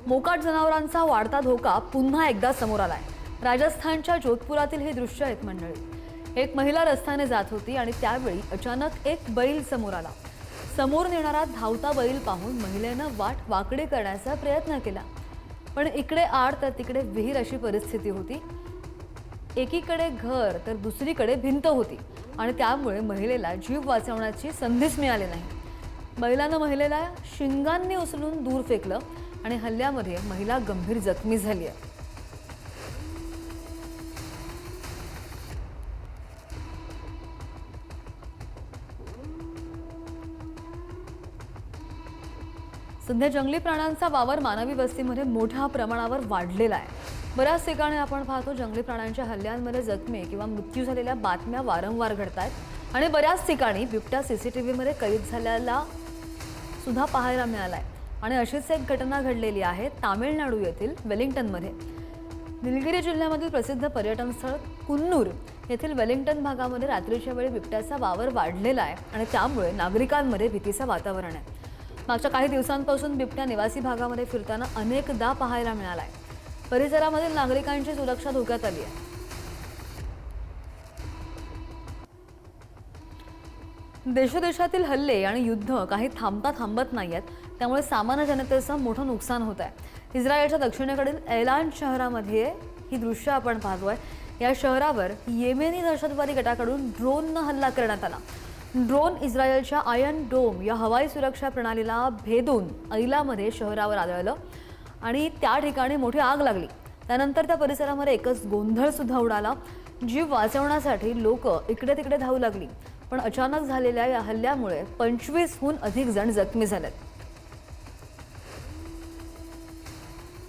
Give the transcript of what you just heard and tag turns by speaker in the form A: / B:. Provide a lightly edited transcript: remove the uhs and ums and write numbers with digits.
A: मोकाट जनावरांचा वाढता धोका पुन्हा एकदा समोर आलाय। राजस्थानच्या जोधपुरातील हे दृश्य आहेत मंडळी। एक महिला रस्त्याने जात होती आणि त्यावेळी अचानक एक बैल समोर आला। समोर नेणारा धावता बैल पाहून महिलेनं वाट वाकडी करण्याचा प्रयत्न केला, पण इकडे आड तर तिकडे विहीर अशी परिस्थिती होती। एकीकडे घर तर दुसरीकडे भिंत होती आणि त्यामुळे महिलेला जीव वाचवण्याची संधीच मिळाली नाही। बैलानं महिलेला शिंगांनी उचलून दूर फेकलं आणि हल्ल्यामध्ये महिला गंभीर जखमी झाली आहे। सध्या जंगली प्राण्यांचा वावर मानवी वस्तीमध्ये मोठ्या प्रमाणावर वाढलेला आहे। बऱ्याच ठिकाणी आपण पाहतो जंगली प्राण्यांच्या हल्ल्यांमध्ये जखमी किंवा मृत्यू झालेल्या बातम्या वारंवार घडतात आणि बऱ्याच ठिकाणी बिबट्या सीसीटीव्हीमध्ये कैद झालेला सुद्धा पाहायला मिळालाय। आणि अशीच एक घटना घडलेली आहे तामिळनाडू येथील वेलिंग्टनमध्ये। निलगिरी जिल्ह्यामधील प्रसिद्ध पर्यटन स्थळ कुन्नूर येथील वेलिंग्टन भागामध्ये रात्रीच्या वेळी बिबट्याचा वावर वाढलेला आहे आणि त्यामुळे नागरिकांमध्ये भीतीचं वातावरण आहे। मागच्या काही दिवसांपासून बिबट्या निवासी भागामध्ये फिरताना अनेकदा पाहायला मिळालाय। परिसरामधील नागरिकांची सुरक्षा धोक्यात आली आहे। देशोदेशातील हल्ले आणि युद्ध काही थांबत नाहीयेत, त्यामुळे सामान्य जनतेचं मोठं नुकसान होत आहे। इस्रायलच्या दक्षिणेकडील ऐलान शहरामध्ये ही दृश्य आपण पाहतोय। या शहरावर येमेनी दहशतवादी गटाकडून ड्रोननं हल्ला करण्यात आला। ड्रोन इस्रायलच्या आयर्न डोम या हवाई सुरक्षा प्रणालीला भेदून ऐलामध्ये शहरावर आदळलं आणि त्या ठिकाणी मोठी आग लागली। त्यानंतर त्या परिसरामध्ये एकच गोंधळ सुद्धा उडाला। जीव वाचवण्यासाठी लोक इकडे तिकडे धावू लागली, पण अचानक झालेल्या या हल्ल्यामुळे 25हून अधिक जण जखमी झालेत।